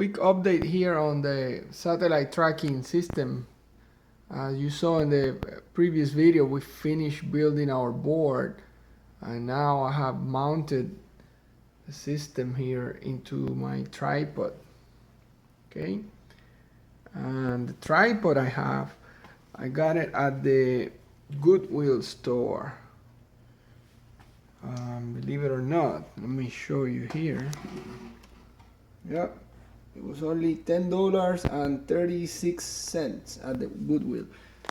quick update here on the satellite tracking system. As you saw in the previous video, we finished building our board, and now I have mounted the system here into my tripod. Okay, and the tripod I got it at the Goodwill store. Believe it or not, let me show you here. Yep, it was only $10.36 at the Goodwill.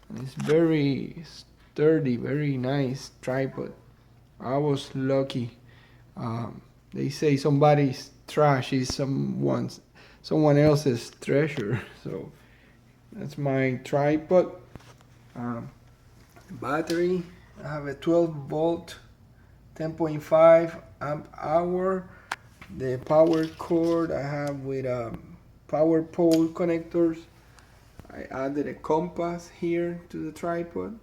And it's very sturdy, very nice tripod. I was lucky. They say somebody's trash is someone else's treasure. So that's my tripod. Battery, I have a 12 volt 10.5 amp hour. The power cord I have with power pole connectors. I added a compass here to the tripod,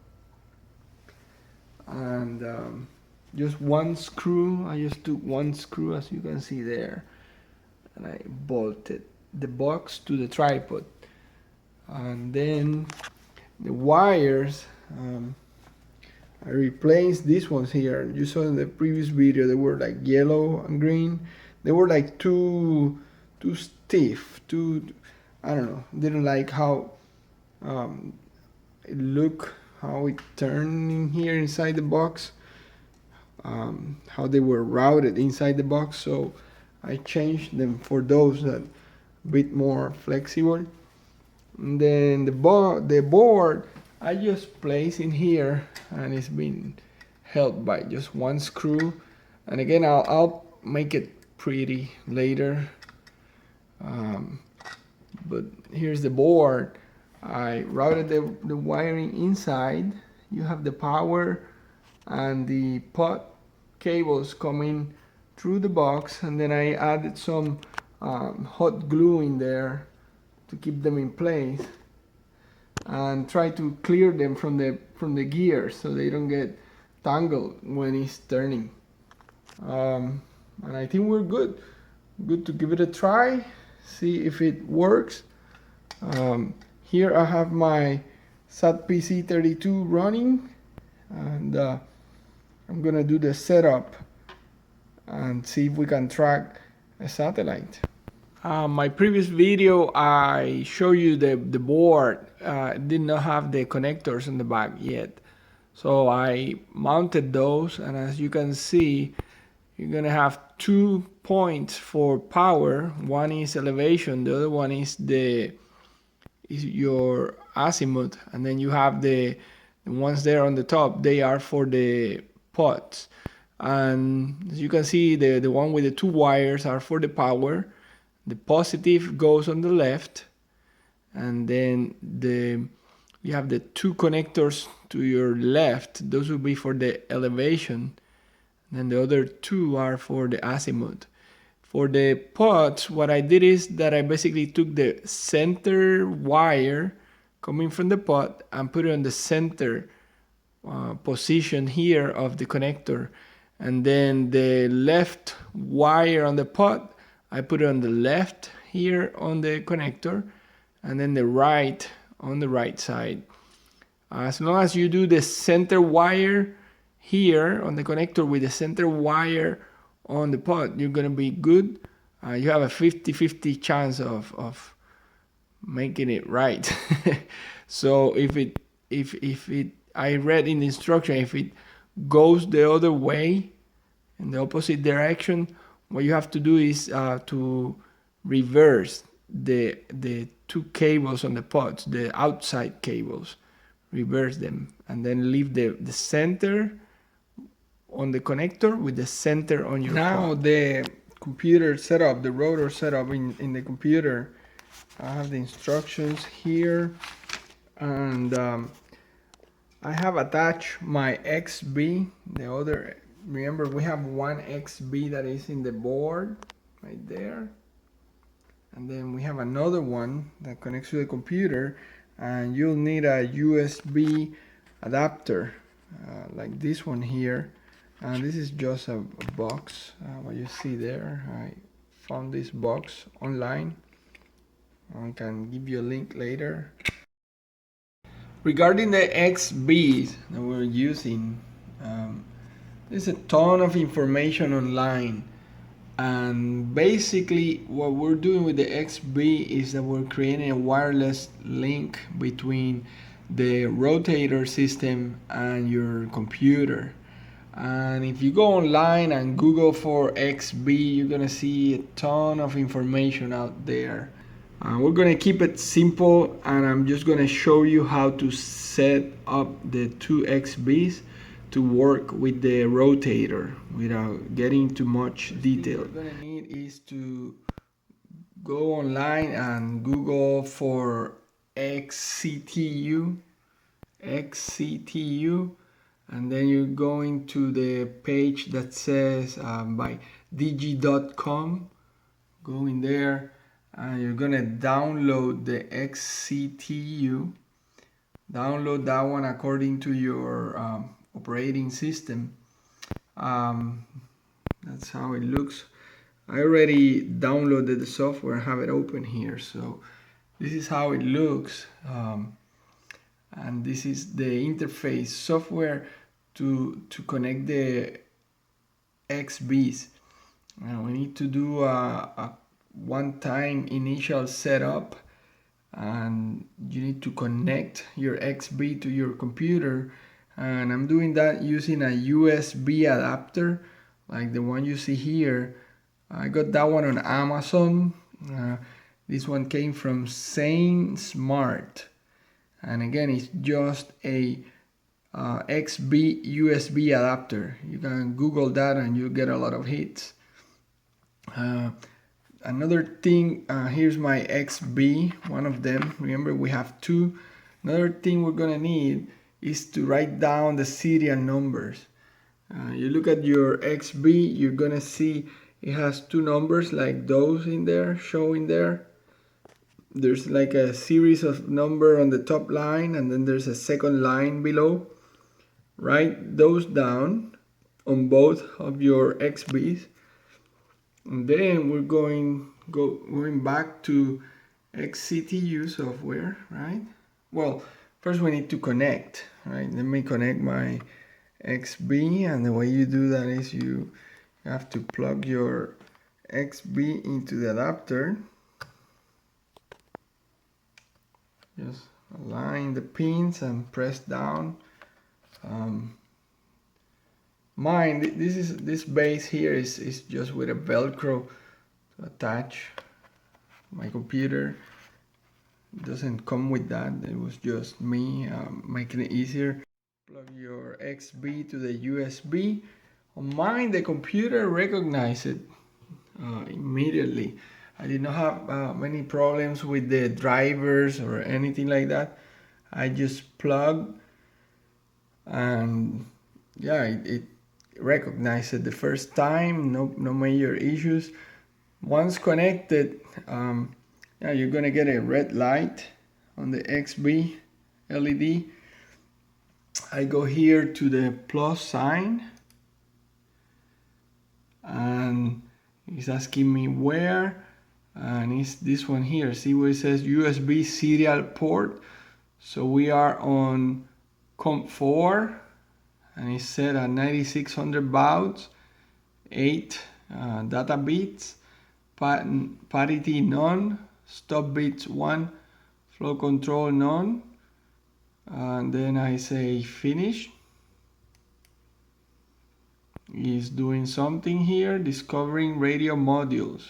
and just one screw. I just took one screw, as you can see there, and I bolted the box to the tripod. And then the wires, I replaced these ones here. You saw in the previous video they were like yellow and green. They were like too stiff, I don't know, didn't like how it looked, how it turned in here inside the box, how they were routed inside the box. So I changed them for those that a bit more flexible. And then the board I just placed in here, and it's been held by just one screw. And again, I'll make it pretty later. But here's the board. I routed the wiring inside. You have the power and the pot cables coming through the box, and then I added some hot glue in there to keep them in place, and try to clear them from the gears so they don't get tangled when it's turning. And I think we're good to give it a try, see if it works. Here I have my SatPC 32 running, and I'm gonna do the setup and see if we can track a satellite. My previous video, I showed you the board did not have the connectors in the back yet. So I mounted those, and as you can see, you're gonna have 2 points for power. One is elevation, the other one is your azimuth, and then you have the ones there on the top. They are for the pots, and as you can see, the one with the 2 wires are for the power. The positive goes on the left, and then you have the 2 connectors to your left. Those will be for the elevation, and then the other 2 are for the azimuth. For the pots, what I did is that I basically took the center wire coming from the pot and put it on the center position here of the connector, and then the left wire on the pot, I put it on the left here on the connector, and then the right on the right side. As long as you do the center wire here on the connector with the center wire on the pot, you're gonna be good. You have a 50-50 chance of making it right. So if I read in the instruction, if it goes the other way, in the opposite direction, what you have to do is to reverse the 2 cables on the pots, the outside cables, reverse them, and then leave the center on the connector with the center on your now pot. The computer setup, the rotor setup in the computer, I have the instructions here, and I have attached my Xbee. The other, remember, we have one Xbee that is in the board right there, and then we have another one that connects to the computer, and you'll need a USB adapter like this one here. And this is just a box, what you see there. I found this box online. I can give you a link later. Regarding the Xbee that we're using, there's a ton of information online. And basically what we're doing with the Xbee is that we're creating a wireless link between the rotator system and your computer. And if you go online and Google for Xbee, you're gonna see a ton of information out there. We're gonna keep it simple, and I'm just gonna show you how to set up the two Xbees to work with the rotator without getting too much detail. What you're gonna need is to go online and Google for XCTU, and then you're going to the page that says by digi.com. Go in there and you're gonna download the XCTU. Download that one according to your operating system. That's how it looks. I already downloaded the software, have it open here, so this is how it looks. And this is the interface software to connect the Xbees. Now we need to do a one-time initial setup, and you need to connect your Xbee to your computer, and I'm doing that using a USB adapter like the one you see here. I got that one on Amazon. This one came from Sane Smart, and again it's just a Xbee USB adapter. You can Google that and you get a lot of hits. Another thing, here's my Xbee, one of them. Remember, we have two. Another thing we're gonna need is to write down the serial numbers. You look at your Xbee, you're gonna see it has two numbers like those in there, showing there. There's like a series of number on the top line, and then there's a second line below. Write those down on both of your Xbees. And then we're going back to XCTU software, right? Well, first we need to connect, right? Let me connect my Xbee, and the way you do that is you have to plug your Xbee into the adapter. Just align the pins and press down. This base here is just with a Velcro to attach. My computer doesn't come with that. It was just me making it easier. Plug your Xbee to the USB. On mine, the computer recognized it immediately. I did not have many problems with the drivers or anything like that. I just plugged, and yeah, it recognized it the first time. No major issues. Once connected, yeah, you're gonna get a red light on the Xbee LED. I go here to the plus sign, and it's asking me where, and it's this one here. See where it says USB serial port? So we are on COM4, and it's set at 9600 bauds, 8 data bits, parity none, stop bits 1, flow control none, and then I say finish. It's doing something here, discovering radio modules.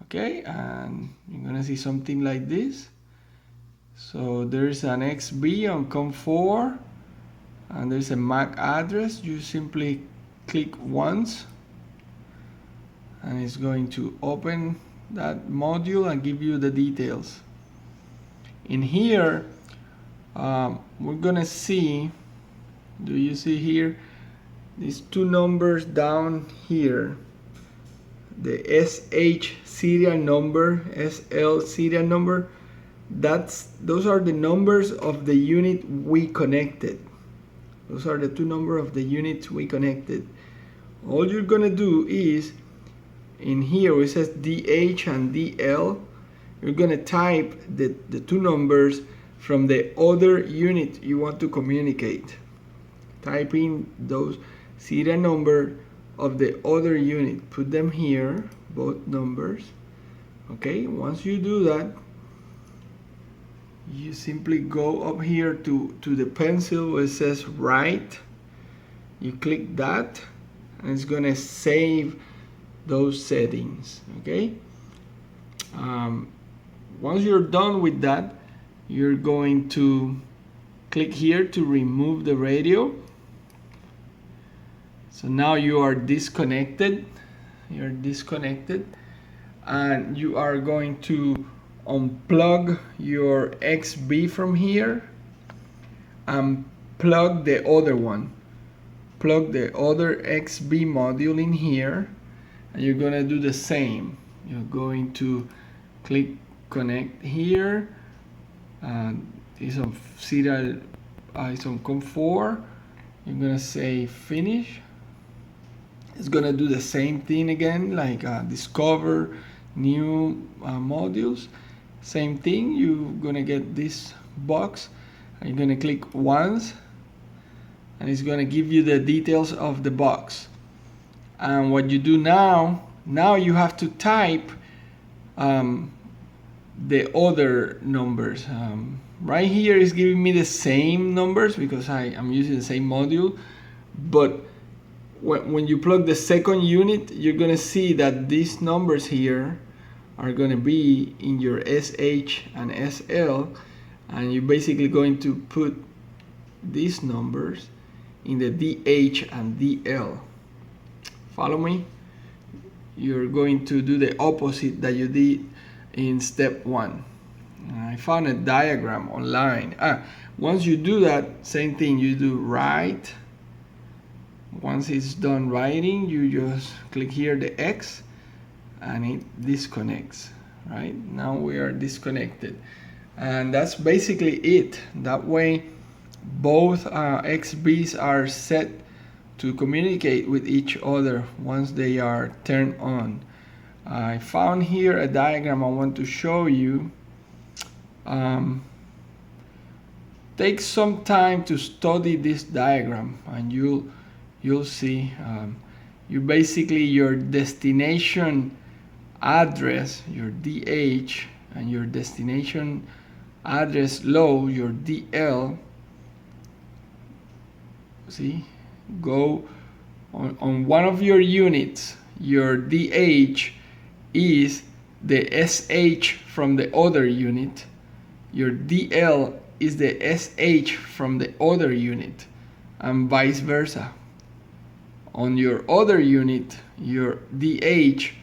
Okay, and you're gonna see something like this. So there's an Xbee on COM4, and there's a MAC address. You simply click once, and it's going to open that module and give you the details. In here, we're gonna see, do you see here, these two numbers down here, the SH serial number, SL serial number, those are the numbers of the unit we connected. Those are the two numbers of the units we connected. All you're gonna do is, in here it says DH and DL, you're gonna type the two numbers from the other unit you want to communicate. Type in those serial number of the other unit, put them here, both numbers. Okay, once you do that, you simply go up here to the pencil where it says write. You click that and it's gonna save those settings. Okay, once you're done with that, you're going to click here to remove the radio. So now you are disconnected. You're disconnected, and you are going to unplug your Xbee from here and plug the other one. Plug the other Xbee module in here, and you're gonna do the same. You're going to click connect here, and it's on serial, it's on COM4. You're gonna say finish. It's gonna do the same thing again, like discover new modules. Same thing, you're gonna get this box, and you're gonna click once, and it's gonna give you the details of the box. And what you do now you have to type the other numbers. Right here is giving me the same numbers because I'm using the same module, but when you plug the second unit, you're gonna see that these numbers here are gonna be in your SH and SL, and you're basically going to put these numbers in the DH and DL. Follow me? You're going to do the opposite that you did in step 1. I found a diagram online. Once you do that, same thing, you do write. Once it's done writing, you just click here the X and it disconnects. Right now we are disconnected, and that's basically it. That way both Xbees are set to communicate with each other once they are turned on. I found here a diagram I want to show you. Take some time to study this diagram, and you'll see you basically your destination address, your DH, and your destination address low, your DL. See, go on one of your units, your DH is the SH from the other unit, your DL is the SH from the other unit, and vice versa. On your other unit, your DH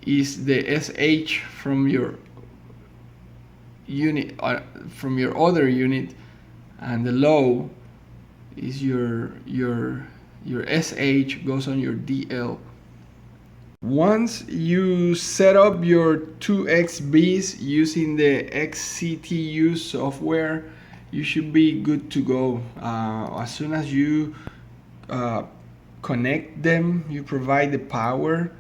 is the SH from your unit, from your other unit, and the low is your SH goes on your DL. Once you set up your two Xbees using the XCTU software, you should be good to go. As soon as you connect them, you provide the power,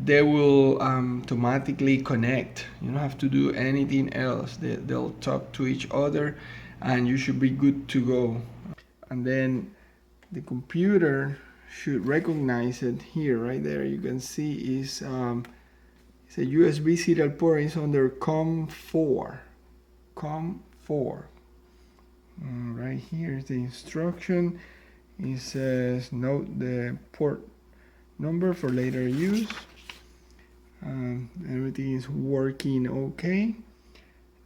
they will automatically connect. You don't have to do anything else. They'll talk to each other, and you should be good to go. And then the computer should recognize it here. Right there you can see is it's a USB serial port. It's under COM4. Right here is the instruction. It says note the port number for later use. Everything is working okay.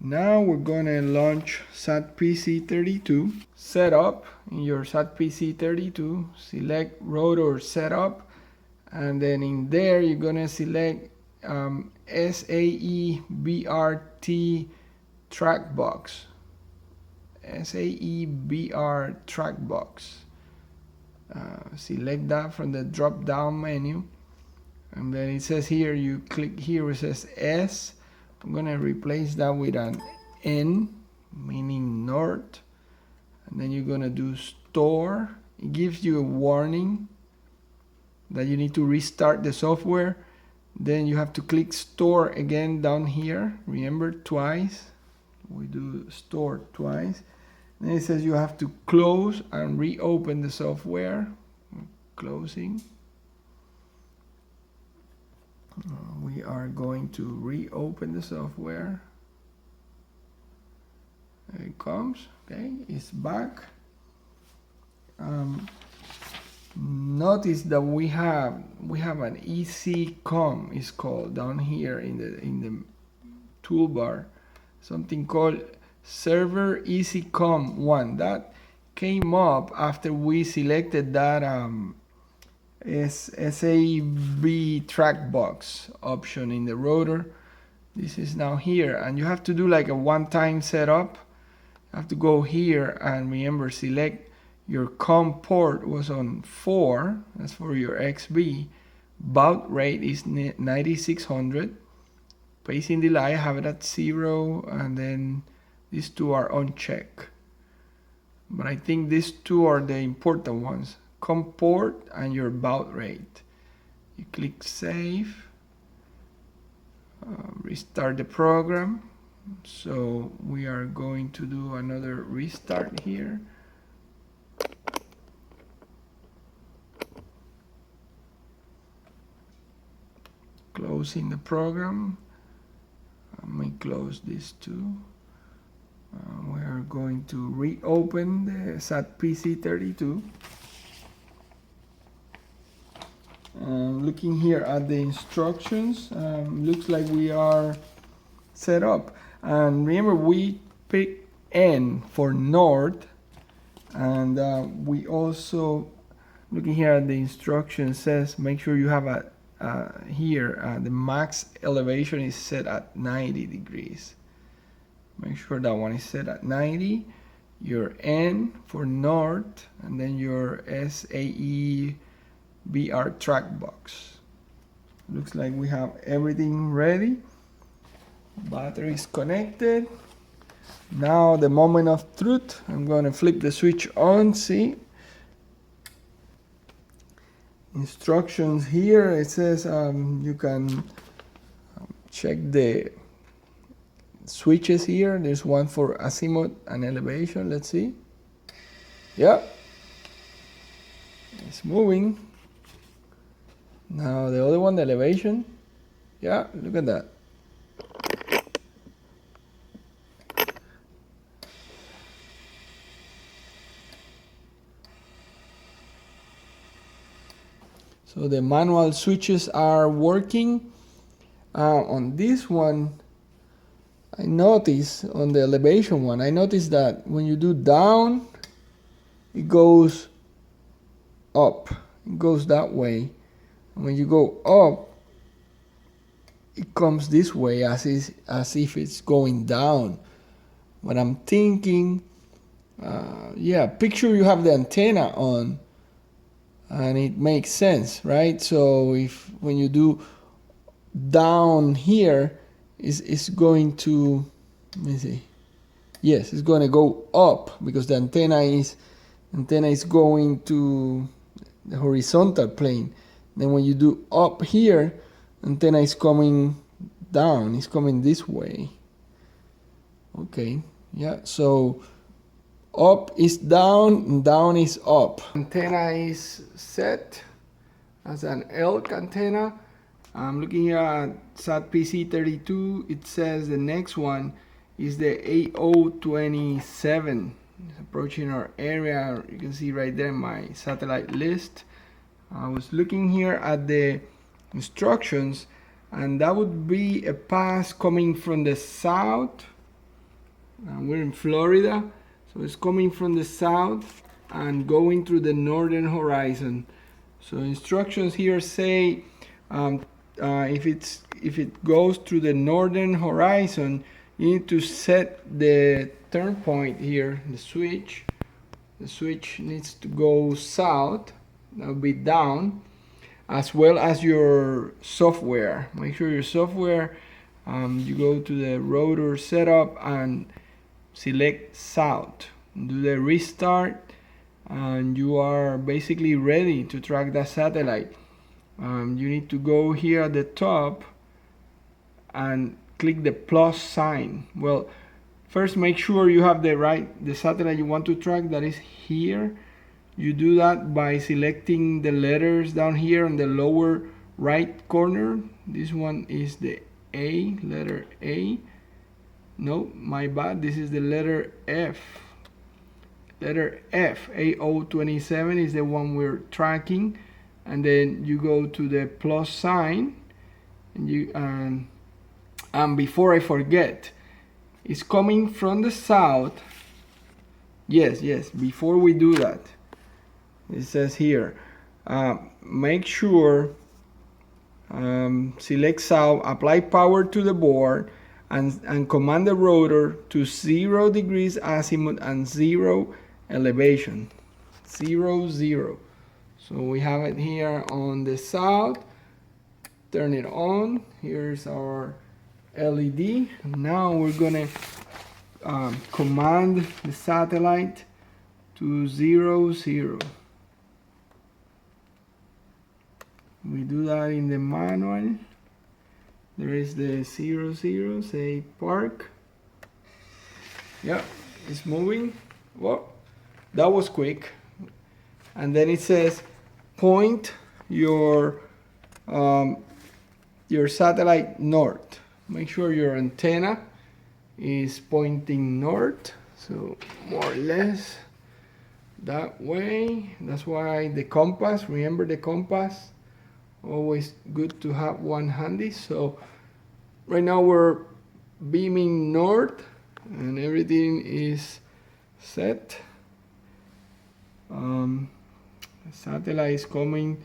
Now we're gonna launch SatPC 32. Setup in your SatPC 32, select Rotor Setup, and then in there you're gonna select SAEBRT track box. SAEBR track box. Select that from the drop down menu, and then it says here, you click here where it says S. I'm gonna replace that with an N, meaning north, and then you're gonna do store. It gives you a warning that you need to restart the software. Then you have to click store again down here. Remember, twice. We do store twice. Then it says you have to close and reopen the software. Closing. We are going to reopen the software. There it comes. Okay, it's back. Notice that we have an ECCOM, it's called, down here in the toolbar, something called server ECCOM 1. That came up after we selected that SAB track box option in the rotor. This is now here, and you have to do like a one-time setup. You have to go here and remember, select your COM port was on 4, that's for your Xbee. Baud rate is 9600. Pacing delay, I have it at 0, and then these two are on check. But I think these two are the important ones. COM port and your baud rate. You click save. Restart the program. So we are going to do another restart here. Closing the program. I may close this too. We are going to reopen the SatPC 32. Looking here at the instructions, looks like we are set up. And remember, we pick N for north, and we also, looking here at the instructions, says make sure you have a the max elevation is set at 90 degrees. Make sure that one is set at 90. Your N for north, and then your SAE BR track box. Looks like we have everything ready. Battery is connected. Now the moment of truth. I'm going to flip the switch on. See, instructions here. It says you can check the switches here. There's one for azimuth and elevation. Let's see. Yeah, it's moving. Now the other one, the elevation. Yeah, look at that. So the manual switches are working. On this one, I noticed, on the elevation one, I noticed that when you do down, it goes up. It goes that way. And when you go up, it comes this way as if it's going down. But I'm thinking, yeah, picture you have the antenna on, and it makes sense, right? So if when you do down here, it's going to, let me see. Yes, it's going to go up because the antenna is going to the horizontal plane. Then when you do up here, antenna is coming down. It's coming this way. Okay, yeah. So up is down and down is up. Antenna is set as an elk antenna. I'm looking here at SatPC 32. It says the next one is the A027. It's approaching our area. You can see right there in my satellite list. I was looking here at the instructions, and that would be a pass coming from the south. We're in Florida, so it's coming from the south and going through the northern horizon. So instructions here say if it goes through the northern horizon, you need to set the turn point here, the switch. The switch needs to go south. That would be down, as well as your software. Make sure your software, you go to the rotor setup and select south. Do the restart, and you are basically ready to track that satellite. you need to go here at the top and click the plus sign. Well, first make sure you have the satellite you want to track, that is here. You do that by selecting the letters down here in the lower right corner. This one is the A, letter A. No, my bad, this is the letter F. Letter F, AO27 is the one we're tracking. And then you go to the plus sign, and before I forget, it's coming from the south. Yes, before we do that, it says here, make sure select south, apply power to the board, and command the rotor to 0 degrees azimuth and 0 elevation. 0, 0. So we have it here on the south. Turn it on. Here's our LED. Now we're gonna command the satellite to 0, 0. We do that in the manual. There is the 0, 0, say park. Yeah, it's moving. Whoa, that was quick. And then it says point your satellite north. Make sure your antenna is pointing north, so more or less that way. That's why the compass, remember the compass, always good to have one handy. So right now we're beaming north and everything is set. The satellite is coming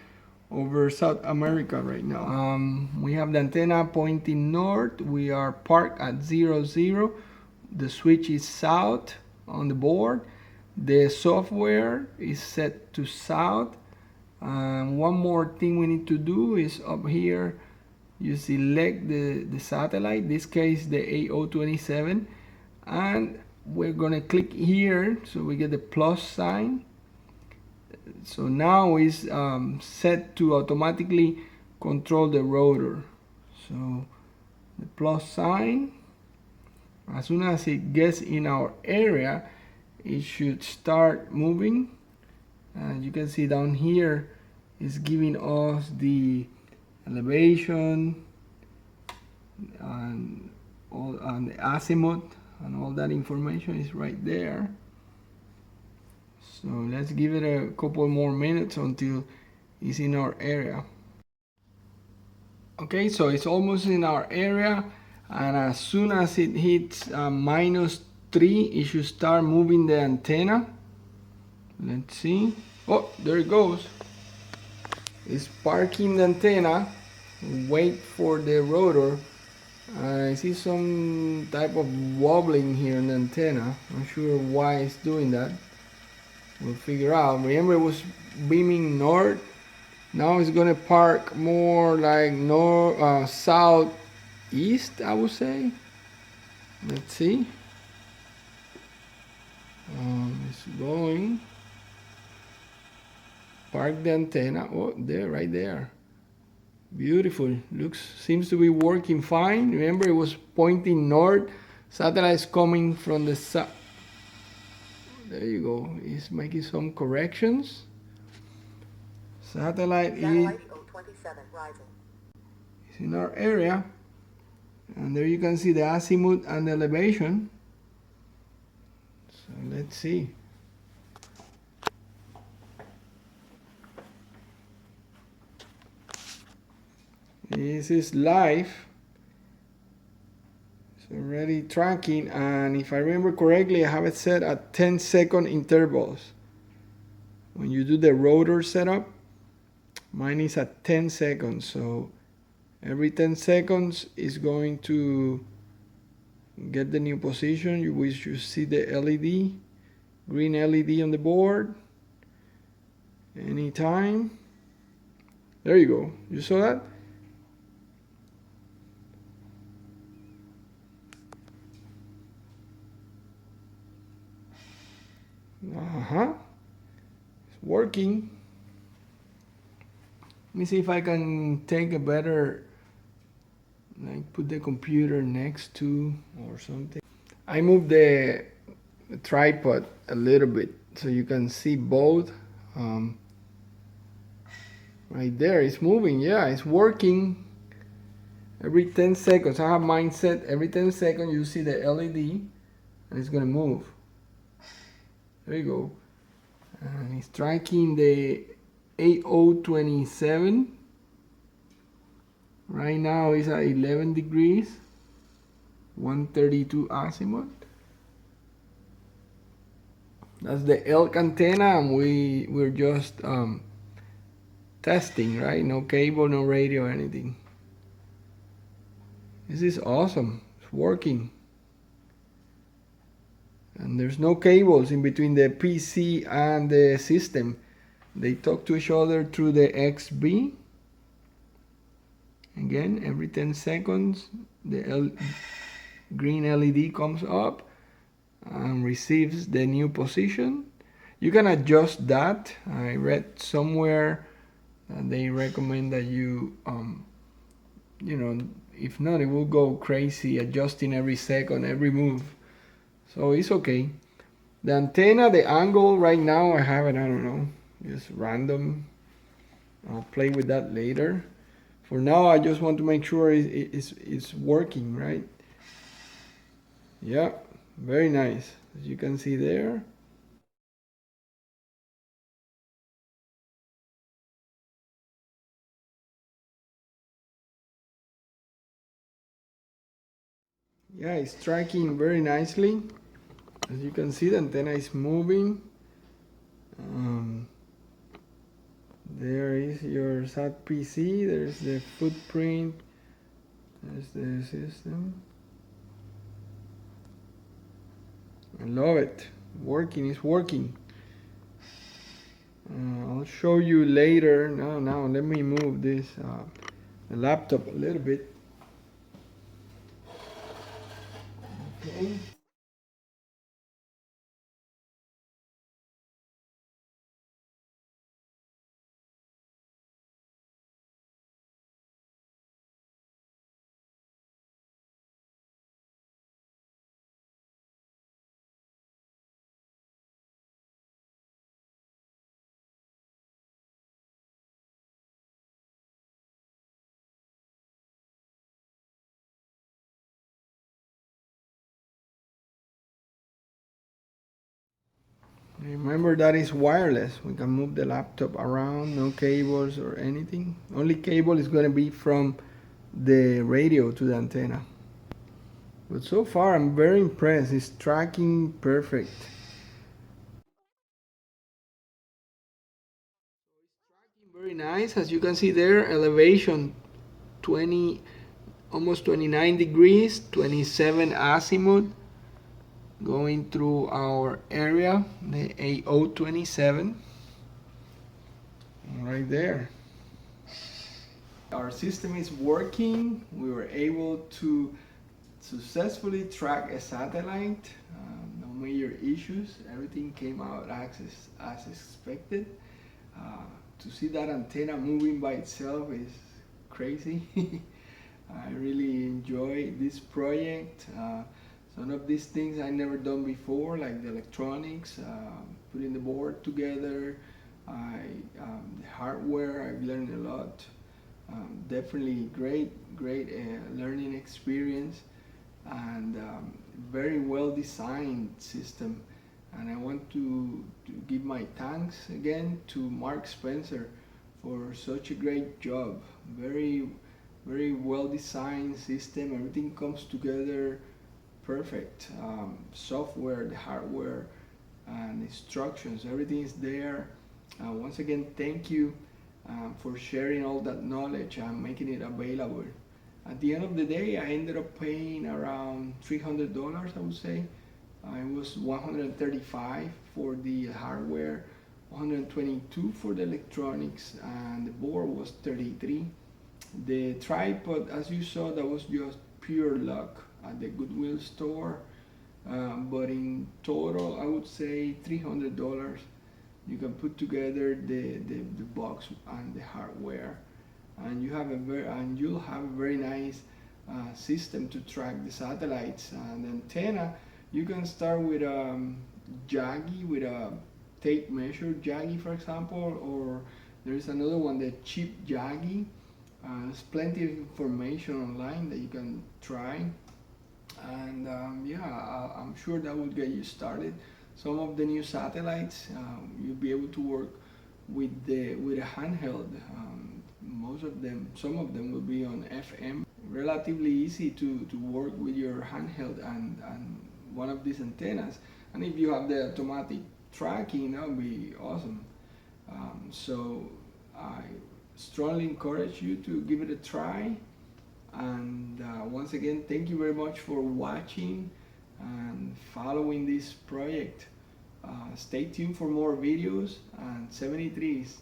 over South America right now. We have the antenna pointing north. We are parked at 0, 0. The switch is south on the board. The software is set to south. One more thing we need to do is up here, you select the satellite, in this case the AO27, and we're gonna click here so we get the plus sign. So now it's set to automatically control the rotor. So the plus sign, as soon as it gets in our area, it should start moving. And you can see down here is giving us the elevation and the azimuth, and all that information is right there. So let's give it a couple more minutes until it's in our area. Okay, so it's almost in our area, and as soon as it hits -3, it should start moving the antenna. Let's see. Oh, there it goes. It's parking the antenna. Wait for the rotor. I see some type of wobbling here in the antenna. Not sure why it's doing that. We'll figure out. Remember, it was beaming north. Now it's gonna park more like north, southeast, I would say. Let's see. It's going. Park the antenna. Oh, there, right there. Beautiful. Seems to be working fine. Remember, it was pointing north. Satellite's coming from the south. There you go. It's making some corrections. Satellite is in our area. And there you can see the azimuth and the elevation. So let's see. This is live. It's already tracking, and if I remember correctly, I have it set at 10-second intervals. When you do the rotor setup, mine is at 10 seconds. So every 10 seconds is going to get the new position. You should see the LED, green LED on the board. Anytime. There you go. You saw that? It's working. Let me see if I can take a better, like put the computer next to or something. I moved the tripod a little bit so you can see both. Right there, it's moving. Yeah, it's working. Every 10 seconds, I have mine set. Every 10 seconds, you see the LED, and it's gonna move. There you go. And it's tracking the 8027. Right now it's at 11 degrees, 132 azimuth. That's the elk antenna, and we're just testing, right? No cable, no radio, anything. This is awesome. It's working. And there's no cables in between the PC and the system. They talk to each other through the Xbee. Again, every 10 seconds, the green LED comes up and receives the new position. You can adjust that. I read somewhere that they recommend that you know, if not, it will go crazy adjusting every second, every move. So it's okay. The antenna, the angle right now, I have it, I don't know, just random. I'll play with that later. For now, I just want to make sure it's working, right? Yeah, very nice. As you can see there. Yeah, it's tracking very nicely. As you can see, the antenna is moving. There is your SatPC, there's the footprint, there's the system. I love it. Working, it's working. I'll show you later. Now let me move this the laptop a little bit. Okay. Remember that is wireless. We can move the laptop around, no cables or anything. Only cable is going to be from the radio to the antenna. But so far I'm very impressed. It's tracking perfect. Very nice. As you can see there, elevation 20, almost 29 degrees, 27 azimuth, going through our area, the A027, right there. Our system is working. We were able to successfully track a satellite. No major issues. Everything came out as expected. To see that antenna moving by itself is crazy. I really enjoy this project. Some of these things I never done before, like the electronics, putting the board together, the hardware. I've learned a lot. Definitely great learning experience, and very well designed system. And I want to give my thanks again to Mark Spencer for such a great job. Very well designed system. Everything comes together perfect. Software, the hardware, and instructions, everything is there. Once again, thank you for sharing all that knowledge and making it available. At the end of the day, I ended up paying around $300, I would say. It was $135 for the hardware, $122 for the electronics, and the board was $33. The tripod, as you saw, that was just pure luck at the Goodwill store. But in total, I would say $300. You can put together the box and the hardware. and you'll have a very nice system to track the satellites. And the antenna, you can start with Yagi, with a tape measure Yagi, for example, or there's another one, the cheap Yagi. There's plenty of information online that you can try, and yeah, I'm sure that will get you started. Some of the new satellites, you'll be able to work with a handheld. Most of them, some of them will be on FM. Relatively easy to work with your handheld and one of these antennas. And if you have the automatic tracking, that would be awesome. So I strongly encourage you to give it a try. And once again, thank you very much for watching and following this project. Stay tuned for more videos, and 73 is